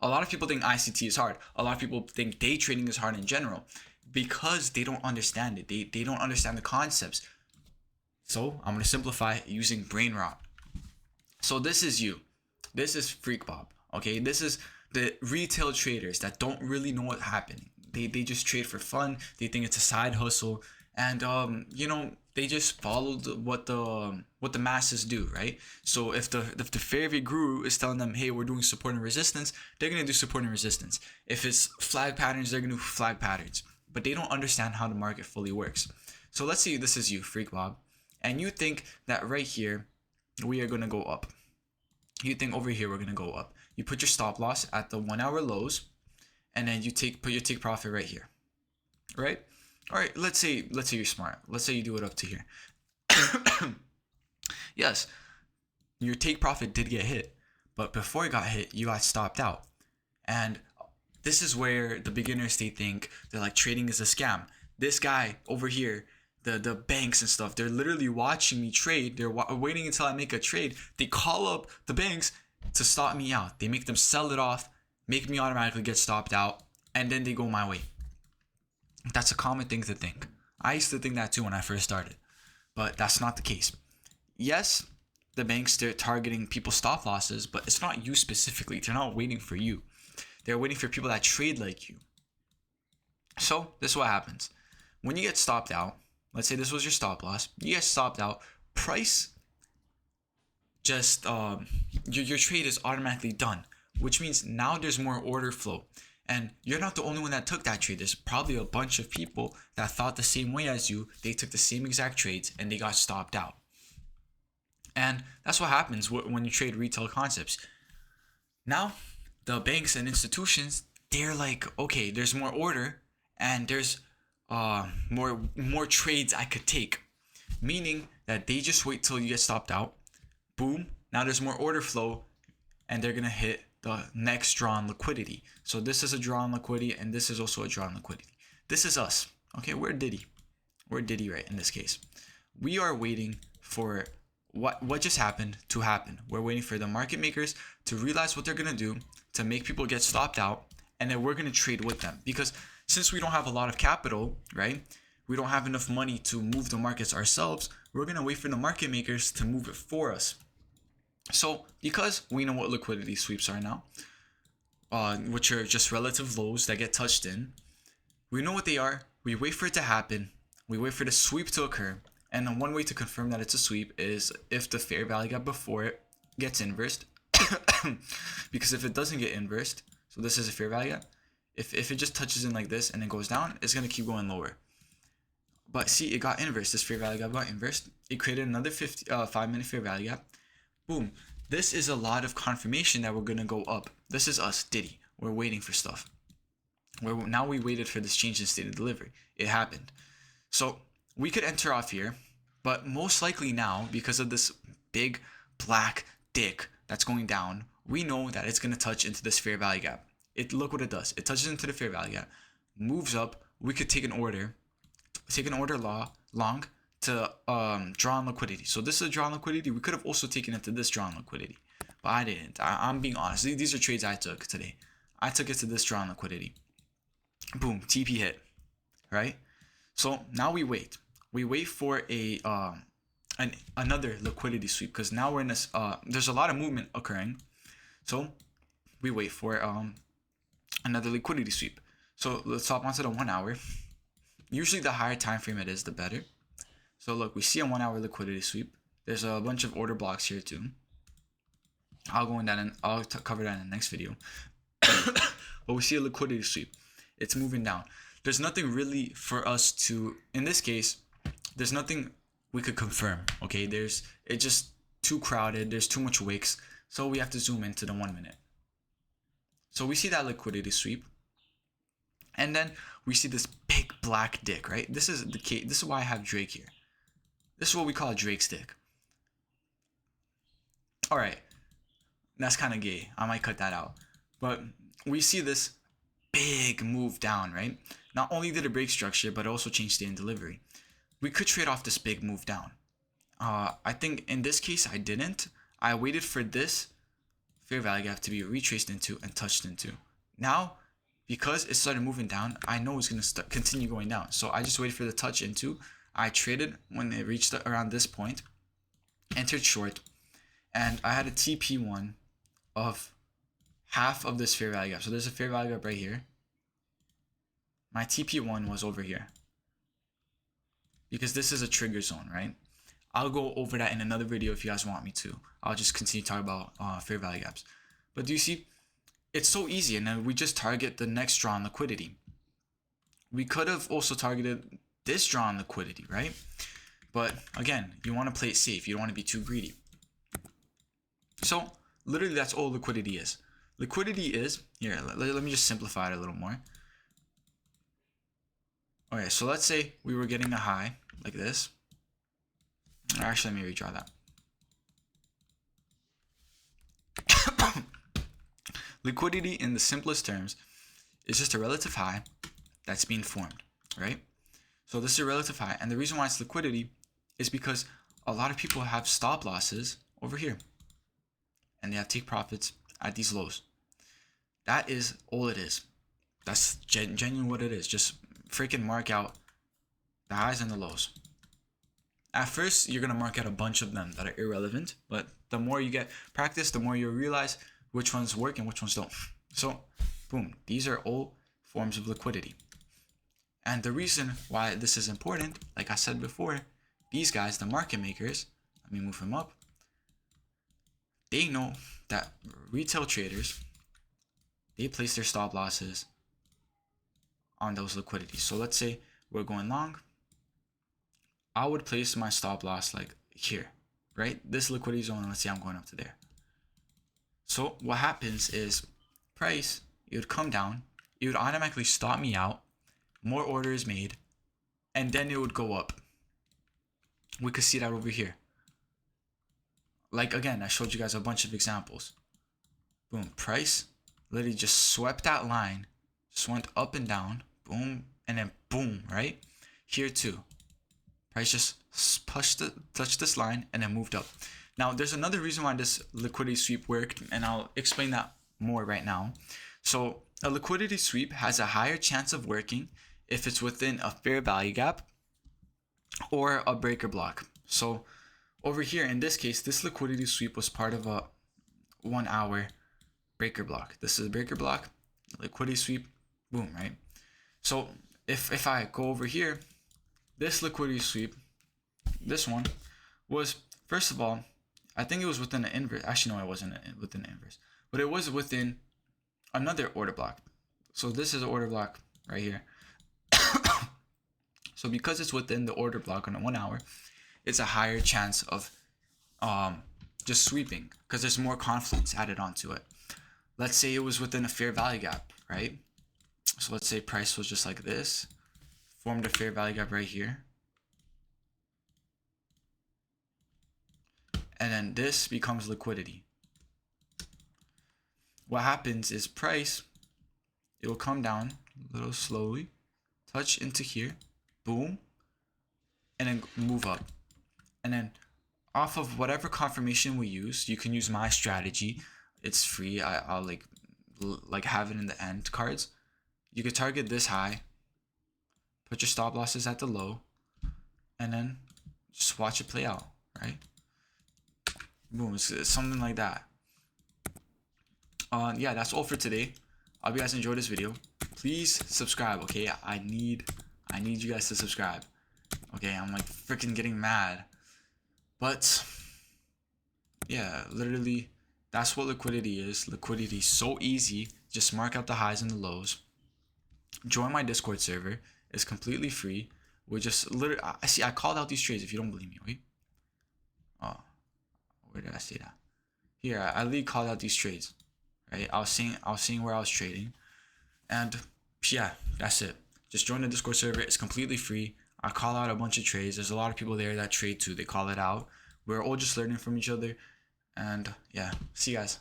A lot of people think ICT is hard. A lot of people think day trading is hard in general because they don't understand it. They don't understand the concepts. So I'm going to simplify it using brain rot. So this is you. This is Freak Bob. Okay, this is the retail traders that don't really know what's happening. They just trade for fun. They think it's a side hustle, and they just follow what the masses do, right? So if the favorite guru is telling them, hey, we're doing support and resistance, they're gonna do support and resistance. If it's flag patterns, they're gonna do flag patterns. But they don't understand how the market fully works. So let's say this is you, Freak Bob, and you think that right here we are gonna go up. You think over here we're gonna go up. You put your stop loss at the 1 hour lows, and then you put your take profit right here, right? All right, let's say you're smart. Let's say you do it up to here. Yes, your take profit did get hit, but before it got hit, you got stopped out. And this is where the beginners, they think they're like, trading is a scam. This guy over here, the banks and stuff, they're literally watching me trade. They're waiting until I make a trade. They call up the banks to stop me out. They make them sell it off, make me automatically get stopped out, and then they go my way. That's a common thing to think. I used to think that too when I first started, but that's not the case. Yes, the banks, they're targeting people's stop losses, but it's not you specifically. They're not waiting for you. They're waiting for people that trade like you. So this is what happens. When you get stopped out, let's say this was your stop loss, you get stopped out, price just, your trade is automatically done, which means now there's more order flow. And you're not the only one that took that trade. There's probably a bunch of people that thought the same way as you. They took the same exact trades and they got stopped out. And that's what happens when you trade retail concepts. Now, the banks and institutions, they're like, okay, there's more order and there's more trades I could take. Meaning that they just wait till you get stopped out. Boom, now there's more order flow and they're going to hit the next draw on liquidity. So this is a draw on liquidity and this is also a draw on liquidity. This is us. Okay, we're Diddy. We're Diddy, right, in this case. We are waiting for what just happened to happen. We're waiting for the market makers to realize what they're going to do to make people get stopped out, and then we're going to trade with them. Because since we don't have a lot of capital, right, we don't have enough money to move the markets ourselves, we're going to wait for the market makers to move it for us. So because we know what liquidity sweeps are now, which are just relative lows that get touched in, we know what they are. We wait for it to happen. We wait for the sweep to occur. And then one way to confirm that it's a sweep is if the fair value gap before it gets inversed. Because if it doesn't get inversed, so this is a fair value gap, if it just touches in like this and then goes down, it's going to keep going lower. But see, it got inversed. This fair value gap got inversed. It created another 5-minute fair value gap. Boom. This is a lot of confirmation that we're going to go up. This is us, Diddy. We're waiting for stuff. Now we waited for this change in state of delivery. It happened. So we could enter off here, but most likely now, because of this big black dick that's going down, we know that it's going to touch into this fair value gap. Look what it does. It touches into the fair value gap, moves up. We could take an order long to draw on liquidity. So this is a draw on liquidity. We could have also taken it to this draw on liquidity, but I didn't. I'm being honest. These are trades I took today. I took it to this draw on liquidity. Boom, TP hit, right? So now we wait. We wait for another liquidity sweep, because now we're in this. There's a lot of movement occurring, so we wait for another liquidity sweep. So let's hop onto the 1 hour. Usually the higher time frame it is, the better. So look, we see a 1 hour liquidity sweep. There's a bunch of order blocks here too. I'll go in that and I'll cover that in the next video. But we see a liquidity sweep. It's moving down. There's nothing really for us to, in this case, there's nothing we could confirm. Okay, it's just too crowded. There's too much wicks. So we have to zoom into the 1 minute. So we see that liquidity sweep. And then we see this big black dick, right? This is the case. This is why I have Drake here. This is what we call a Drake stick. All right. That's kind of gay. I might cut that out. But we see this big move down, right? Not only did it break structure, but it also changed state and delivery. We could trade off this big move down. I think in this case, I didn't. I waited for this fair value gap to be retraced into and touched into. Now, because it started moving down, I know it's going to continue going down. So I just waited for the touch into. I traded when it reached around this point, entered short, and I had a TP1 of half of this fair value gap. So there's a fair value gap right here. My TP1 was over here because this is a trigger zone, right? I'll go over that in another video if you guys want me to. I'll just continue talking about fair value gaps. But do you see? It's so easy, and then we just target the next draw on liquidity. We could have also targeted this draw on liquidity, right? But again, you want to play it safe. You don't want to be too greedy. So literally that's all liquidity is. Liquidity is, here, let me just simplify it a little more. Okay, so let's say we were getting a high like this. Actually, let me redraw that. Liquidity in the simplest terms is just a relative high that's being formed, right? So this is a relative high, and the reason why it's liquidity is because a lot of people have stop losses over here, and they have take profits at these lows. That is all it is. That's genuine what it is. Just freaking mark out the highs and the lows. At first, you're going to mark out a bunch of them that are irrelevant, but the more you get practice, the more you realize which ones work and which ones don't. So, boom, these are all forms of liquidity. And the reason why this is important, like I said before, these guys, the market makers, let me move them up, they know that retail traders, they place their stop losses on those liquidities. So let's say we're going long. I would place my stop loss like here, right? This liquidity zone, let's say I'm going up to there. So what happens is price, it would come down, it would automatically stop me out, more orders made, and then it would go up. We could see that over here. Like again, I showed you guys a bunch of examples. Boom, price literally just swept that line, just went up and down, boom, and then boom, right? Here too. Price just touched this line and then moved up. Now, there's another reason why this liquidity sweep worked, and I'll explain that more right now. So a liquidity sweep has a higher chance of working if it's within a fair value gap or a breaker block. So over here, in this case, this liquidity sweep was part of a 1 hour breaker block. This is a breaker block, liquidity sweep, boom, right? So if I go over here, this liquidity sweep, this one was, first of all, I think it was within the inverse. Actually, no, it wasn't within the inverse, but it was within another order block. So this is an order block right here. So because it's within the order block on a 1 hour, it's a higher chance of just sweeping because there's more confluence added onto it. Let's say it was within a fair value gap, right? So let's say price was just like this, formed a fair value gap right here. And then this becomes liquidity. What happens is price, it will come down a little slowly, touch into here, boom, and then move up. And then off of whatever confirmation we use, you can use my strategy. It's free. I'll like have it in the end cards. You could target this high, put your stop losses at the low, and then just watch it play out, right? Boom, it's something like that. Yeah, that's all for today. I hope you guys enjoyed this video. Please subscribe, okay? I need you guys to subscribe. Okay, I'm like freaking getting mad. But yeah, literally that's what liquidity is. Liquidity is so easy. Just mark out the highs and the lows. Join my Discord server. It's completely free. We're just literally, I called out these trades if you don't believe me. Wait. Oh, where did I say that? Here, I literally called out these trades. Right? I was seeing where I was trading. And yeah, that's it. Just join the Discord server. It's completely free. I call out a bunch of trades. There's a lot of people there that trade too. They call it out. We're all just learning from each other. And yeah, see you guys.